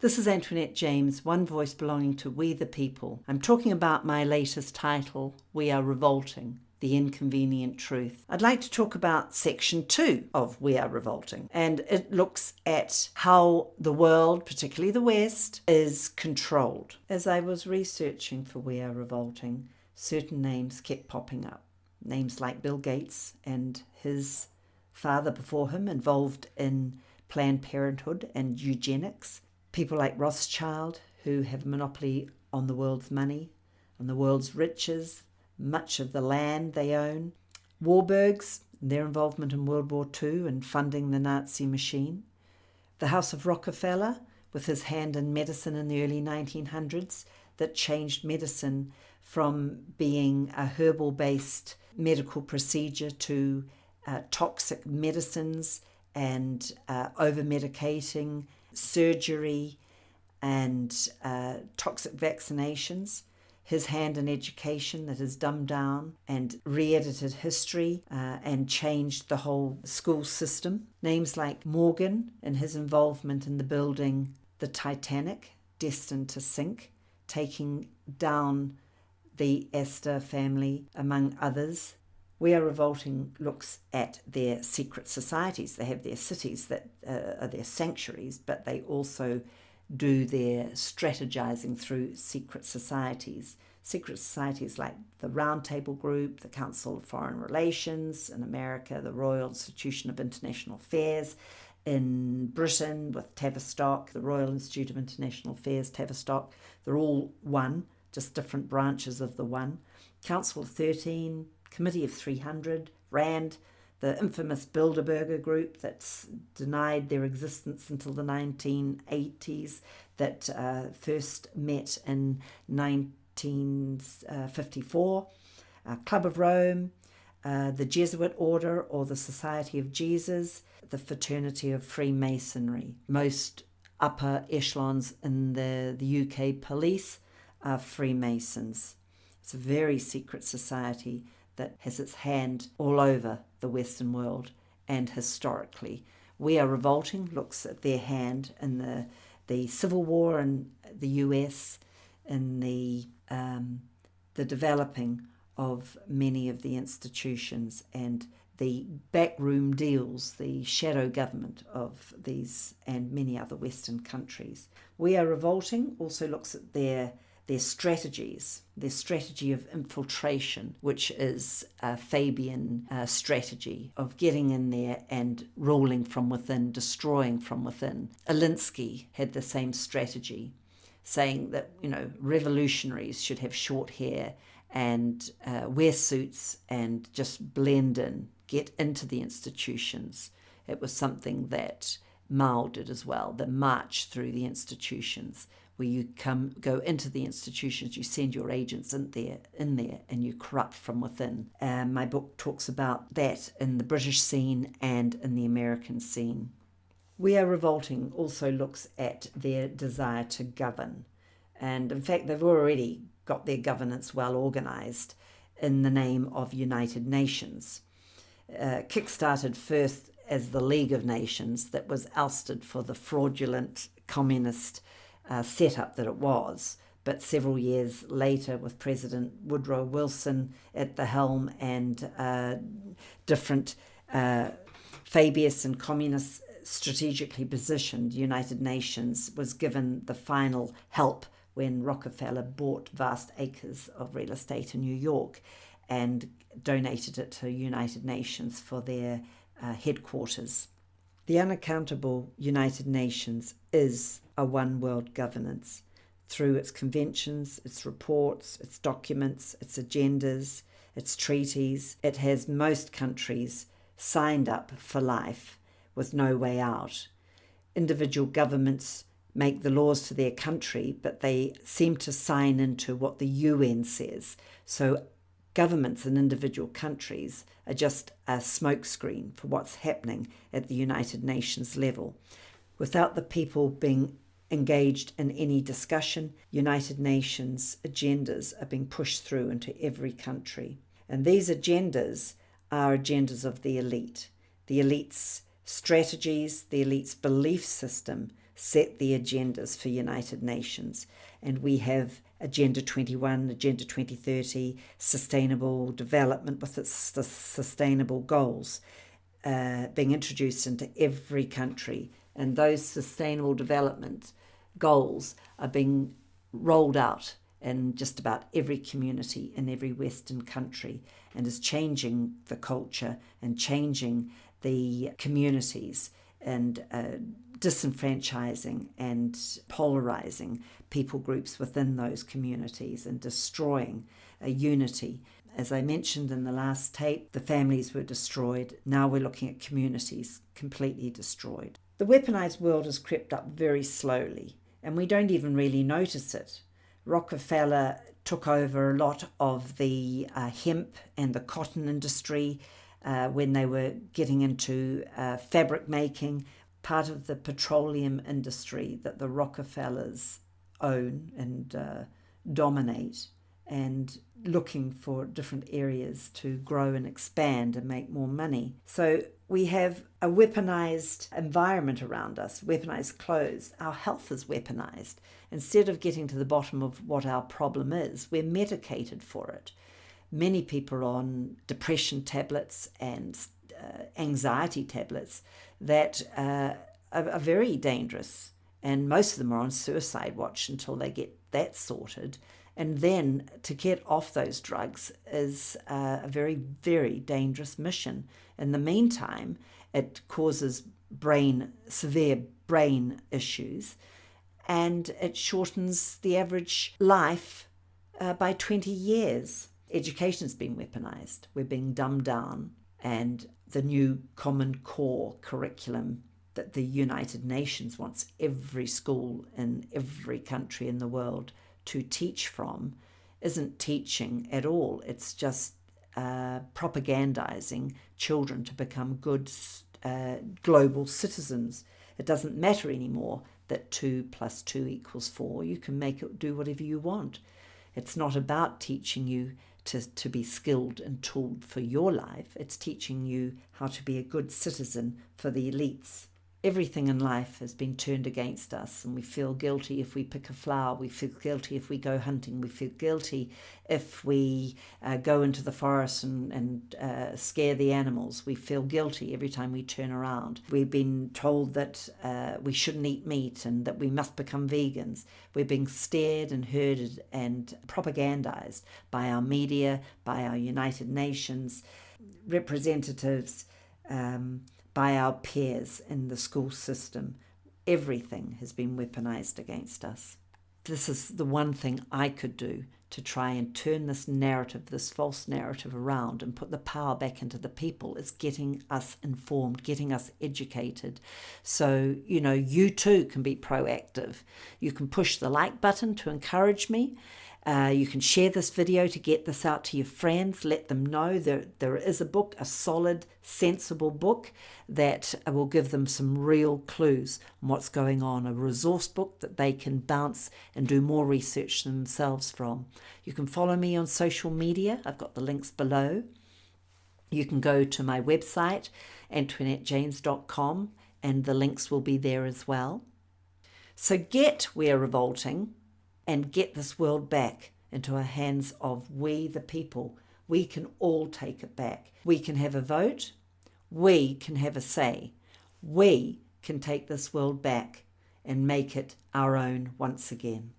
This is Antoinette James, one voice belonging to We the People. I'm talking about my latest title, We Are Revolting, The Inconvenient Truth. I'd like to talk about section 2 of We Are Revolting, and it looks at how the world, particularly the West, is controlled. As I was researching for We Are Revolting, certain names kept popping up. Names like Bill Gates and his father before him involved in Planned Parenthood and eugenics. People like Rothschild, who have a monopoly on the world's money, on the world's riches, much of the land they own. Warburgs, their involvement in World War II and funding the Nazi machine. The House of Rockefeller, with his hand in medicine in the early 1900s, that changed medicine from being a herbal-based medical procedure to toxic medicines and over-medicating, surgery and toxic vaccinations. His hand in education that has dumbed down and re-edited history and changed the whole school system. Names like Morgan and his involvement in the building the Titanic, destined to sink, taking down the Astor family, among others. We Are Revolting looks at their secret societies. They have their cities that are their sanctuaries, but they also do their strategizing through secret societies. Secret societies like the Round Table Group, the Council of Foreign Relations in America, the Royal Institution of International Affairs in Britain with Tavistock, the Royal Institute of International Affairs, Tavistock. They're all one, just different branches of the one. Council of 13, Committee of 300, RAND, the infamous Bilderberger group that's denied their existence until the 1980s, that first met in 1954, Club of Rome, the Jesuit Order or the Society of Jesus, the Fraternity of Freemasonry. Most upper echelons in the UK police are Freemasons. It's a very secret society that has its hand all over the Western world and historically. We Are Revolting looks at their hand in the Civil War in the US, in the developing of many of the institutions and the backroom deals, the shadow government of these and many other Western countries. We Are Revolting also looks at their strategies, their strategy of infiltration, which is a Fabian strategy of getting in there and ruling from within, destroying from within. Alinsky had the same strategy, saying that, revolutionaries should have short hair and wear suits and just blend in, get into the institutions. It was something that Mao did as well, the march through the institutions, where you go into the institutions, you send your agents in there, and you corrupt from within. My book talks about that in the British scene and in the American scene. We Are Revolting also looks at their desire to govern. And in fact, they've already got their governance well organised in the name of United Nations. Kick-started first as the League of Nations that was ousted for the fraudulent communist setup that it was, but several years later with President Woodrow Wilson at the helm and different Fabius and communists strategically positioned, United Nations was given the final help when Rockefeller bought vast acres of real estate in New York and donated it to United Nations for their headquarters. The unaccountable United Nations is a one world governance through its conventions, its reports, its documents, its agendas, its treaties. It has most countries signed up for life with no way out. Individual governments make the laws for their country, but they seem to sign into what the UN says. So governments in individual countries are just a smokescreen for what's happening at the United Nations level. Without the people being engaged in any discussion, United Nations agendas are being pushed through into every country. And these agendas are agendas of the elite's strategies, the elite's belief system set the agendas for United Nations. And we have Agenda 21, Agenda 2030, sustainable development with its the sustainable goals being introduced into every country. And those sustainable development goals are being rolled out in just about every community in every Western country, and is changing the culture and changing the communities, and disenfranchising and polarizing people groups within those communities, and destroying a unity. As I mentioned in the last tape, the families were destroyed. Now we're looking at communities completely destroyed. The weaponized world has crept up very slowly, and we don't even really notice it. Rockefeller took over a lot of the hemp and the cotton industry when they were getting into fabric making, part of the petroleum industry that the Rockefellers own and dominate, and looking for different areas to grow and expand and make more money. So we have a weaponized environment around us, weaponized clothes. Our health is weaponized. Instead of getting to the bottom of what our problem is, we're medicated for it. Many people are on depression tablets and anxiety tablets that are very dangerous, and most of them are on suicide watch until they get that sorted. And then to get off those drugs is a very, very dangerous mission. In the meantime, it causes severe brain issues, and it shortens the average life by 20 years. Education's been weaponized. We're being dumbed down, and the new Common Core curriculum that the United Nations wants every school in every country in the world to teach from isn't teaching at all. It's just propagandizing children to become good global citizens. It doesn't matter anymore that 2 + 2 = 4. You can make it do whatever you want. It's not about teaching you to be skilled and tooled for your life. It's teaching you how to be a good citizen for the elites. Everything in life has been turned against us, and we feel guilty if we pick a flower, we feel guilty if we go hunting, we feel guilty if we go into the forest and scare the animals. We feel guilty every time we turn around. We've been told that we shouldn't eat meat and that we must become vegans. We're being stared and herded and propagandized by our media, by our United Nations representatives, by our peers in the school system. Everything has been weaponized against us. This is the one thing I could do to try and turn this narrative, this false narrative around, and put the power back into the people, is getting us informed, getting us educated. So, you too can be proactive. You can push the like button to encourage me. You can share this video to get this out to your friends. Let them know that there is a book, a solid, sensible book that will give them some real clues on what's going on, a resource book that they can bounce and do more research themselves from. You can follow me on social media. I've got the links below. You can go to my website, AntoinetteJames.com, and the links will be there as well. So get We Are Revolting, and get this world back into the hands of we the people. We can all take it back. We can have a vote. We can have a say. We can take this world back and make it our own once again.